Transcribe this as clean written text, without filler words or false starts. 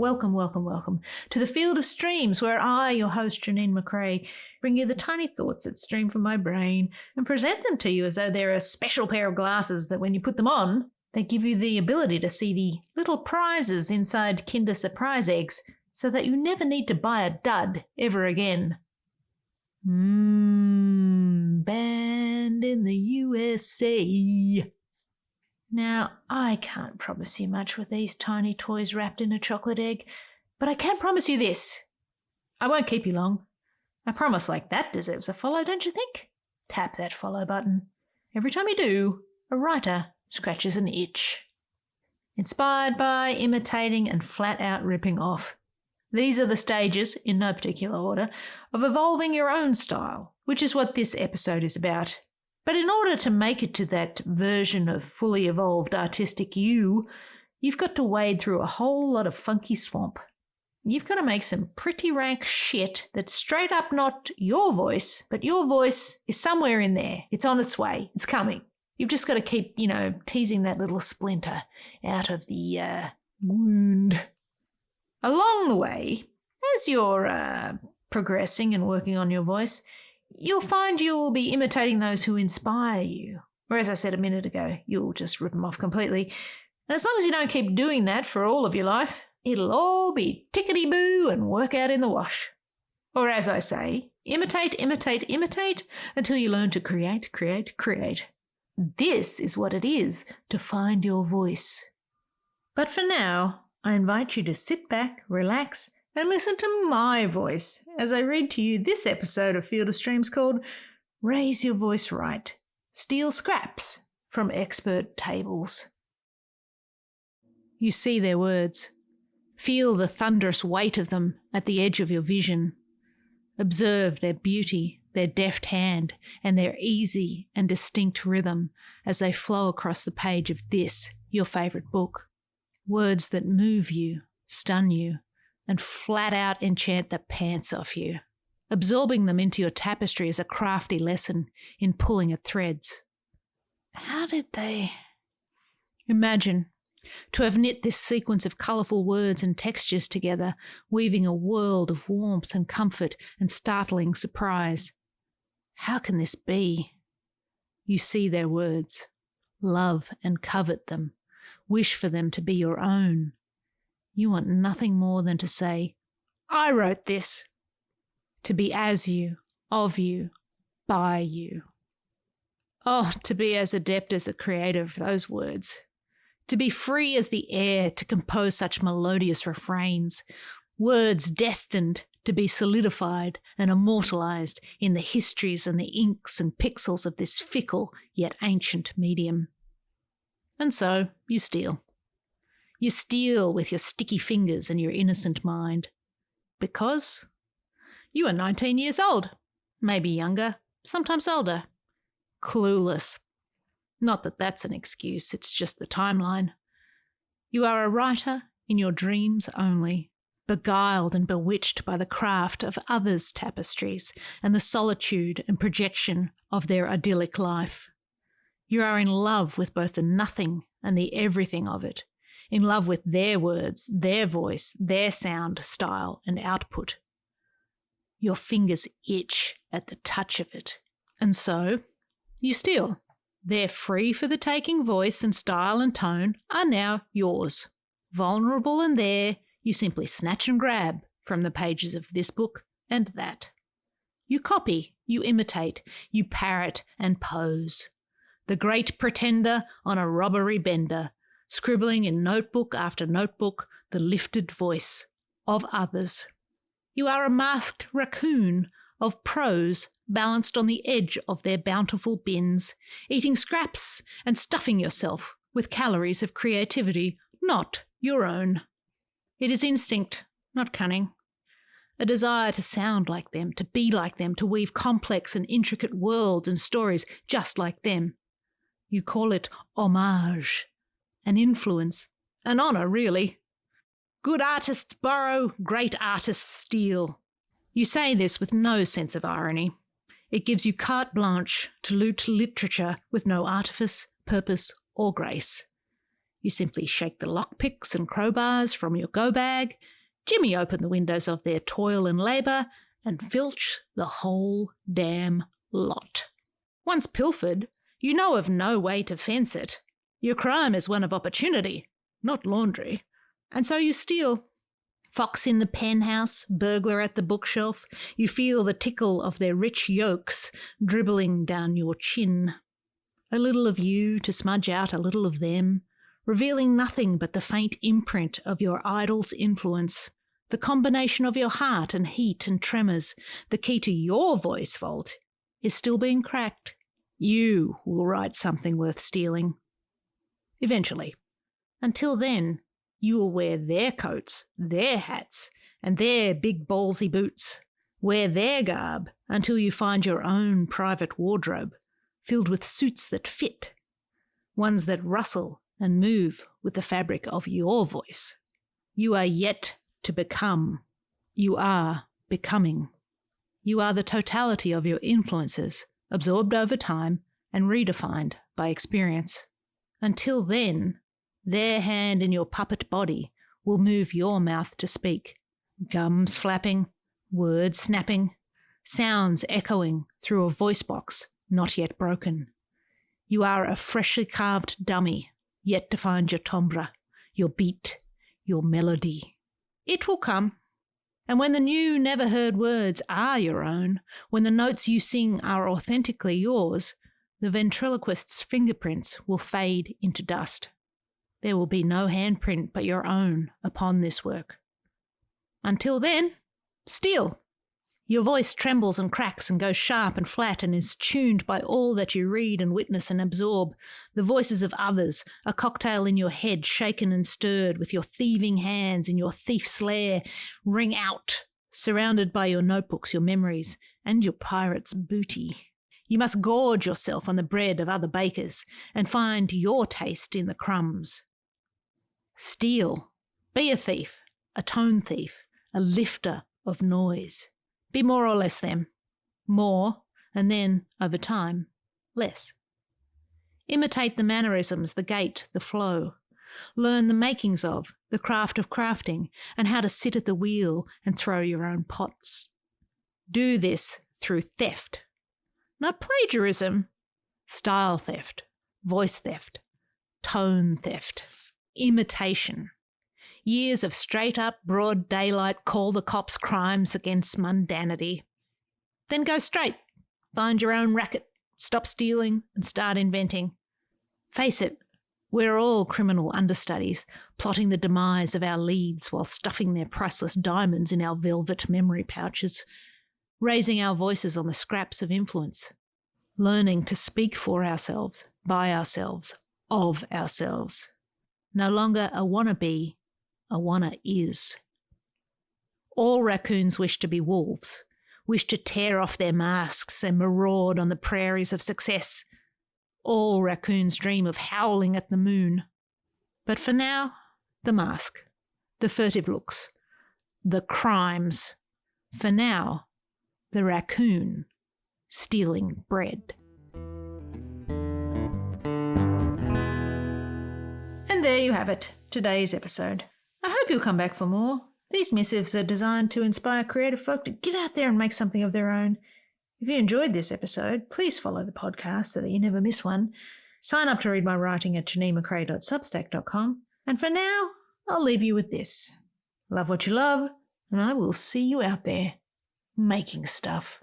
welcome to the Field of Streams, where I, your host Janine McRae, bring you the tiny thoughts that stream from my brain and present them to you as though they're a special pair of glasses that when you put them on, they give you the ability to see the little prizes inside Kinder Surprise eggs so that you never need to buy a dud ever again. Banned in the USA. Now, I can't promise you much with these tiny toys wrapped in a chocolate egg, but I can promise you this. I won't keep you long. I promise that deserves a follow, don't you think? Tap that follow button. Every time you do, a writer scratches an itch. Inspired by, imitating, and flat out ripping off. These are the stages, in no particular order, of evolving your own style, which is what this episode is about. But in order to make it to that version of fully evolved artistic you, you've got to wade through a whole lot of funky swamp. You've got to make some pretty rank shit that's straight up not your voice, but your voice is somewhere in there. It's on its way. It's coming. You've just got to keep, teasing that little splinter out of the wound. Along the way, as you're progressing and working on your voice, you'll find you'll be imitating those who inspire you. Or as I said a minute ago, you'll just rip them off completely. And as long as you don't keep doing that for all of your life, it'll all be tickety-boo and work out in the wash. Or as I say, imitate until you learn to create. This is what it is to find your voice. But for now, I invite you to sit back, relax, and listen to my voice as I read to you this episode of Field of Streams called Raise Your Voice Right. Steal scraps from expert tables. You see their words. Feel the thunderous weight of them at the edge of your vision. Observe their beauty, their deft hand, and their easy and distinct rhythm as they flow across the page of this, your favourite book. Words that move you, stun you, and flat out enchant the pants off you. Absorbing them into your tapestry is a crafty lesson in pulling at threads. How did they... Imagine to have knit this sequence of colourful words and textures together, weaving a world of warmth and comfort and startling surprise. How can this be? You see their words, love and covet them, wish for them to be your own. You want nothing more than to say, I wrote this. To be as you, of you, by you. Oh, to be as adept as a creator of those words. To be free as the air to compose such melodious refrains. Words destined to be solidified and immortalized in the histories and the inks and pixels of this fickle yet ancient medium. And so you steal. You steal with your sticky fingers and your innocent mind. Because you are 19 years old, maybe younger, sometimes older. Clueless. Not that that's an excuse, it's just the timeline. You are a writer in your dreams only, beguiled and bewitched by the craft of others' tapestries and the solitude and projection of their idyllic life. You are in love with both the nothing and the everything of it, in love with their words, their voice, their sound, style, and output. Your fingers itch at the touch of it, and so you steal. Their free for the taking voice and style and tone are now yours. Vulnerable and there, you simply snatch and grab from the pages of this book and that. You copy, you imitate, you parrot and pose. The great pretender on a robbery bender, scribbling in notebook after notebook the lifted voice of others. You are a masked raccoon of prose balanced on the edge of their bountiful bins, eating scraps and stuffing yourself with calories of creativity not your own. It is instinct, not cunning. A desire to sound like them, to be like them, to weave complex and intricate worlds and stories just like them. You call it homage, an influence, an honour, really. Good artists borrow, great artists steal. You say this with no sense of irony. It gives you carte blanche to loot literature with no artifice, purpose, or grace. You simply shake the lockpicks and crowbars from your go-bag, jimmy open the windows of their toil and labour, and filch the whole damn lot. Once pilfered, you know of no way to fence it. Your crime is one of opportunity, not laundry, and so you steal. Fox in the penthouse, burglar at the bookshelf, you feel the tickle of their rich yolks dribbling down your chin. A little of you to smudge out a little of them, revealing nothing but the faint imprint of your idol's influence, the combination of your heart and heat and tremors. The key to your voice vault is still being cracked. You will write something worth stealing. Eventually. Until then, you will wear their coats, their hats, and their big ballsy boots. Wear their garb until you find your own private wardrobe, filled with suits that fit, ones that rustle and move with the fabric of your voice. You are yet to become. You are becoming. You are the totality of your influences, absorbed over time and redefined by experience. Until then, their hand in your puppet body will move your mouth to speak, gums flapping, words snapping, sounds echoing through a voice box not yet broken. You are a freshly carved dummy, yet to find your timbre, your beat, your melody. It will come. And when the new, never-heard words are your own, when the notes you sing are authentically yours, the ventriloquist's fingerprints will fade into dust. There will be no handprint but your own upon this work. Until then, steal. Your voice trembles and cracks and goes sharp and flat and is tuned by all that you read and witness and absorb, the voices of others, a cocktail in your head shaken and stirred with your thieving hands in your thief's lair, ring out, surrounded by your notebooks, your memories, and your pirate's booty. You must gorge yourself on the bread of other bakers and find your taste in the crumbs. Steal. Be a thief, a tone thief, a lifter of noise. Be more or less them. More, and then, over time, less. Imitate the mannerisms, the gait, the flow. Learn the makings of, the craft of crafting, and how to sit at the wheel and throw your own pots. Do this through theft. Not plagiarism. Style theft, voice theft, tone theft. Imitation. Years of straight-up, broad daylight call-the-cops crimes against mundanity. Then go straight. Find your own racket, stop stealing, and start inventing. Face it, we're all criminal understudies, plotting the demise of our leads while stuffing their priceless diamonds in our velvet memory pouches, raising our voices on the scraps of influence, learning to speak for ourselves, by ourselves, of ourselves. No longer a wannabe, a wanna is. All raccoons wish to be wolves, wish to tear off their masks and maraud on the prairies of success. All raccoons dream of howling at the moon. But for now, the mask, the furtive looks, the crimes. For now, the raccoon stealing bread. And there you have it, today's episode. I hope you'll come back for more. These missives are designed to inspire creative folk to get out there and make something of their own. If you enjoyed this episode, please follow the podcast so that you never miss one. Sign up to read my writing at janinemccrae.substack.com. And for now, I'll leave you with this. Love what you love, and I will see you out there making stuff.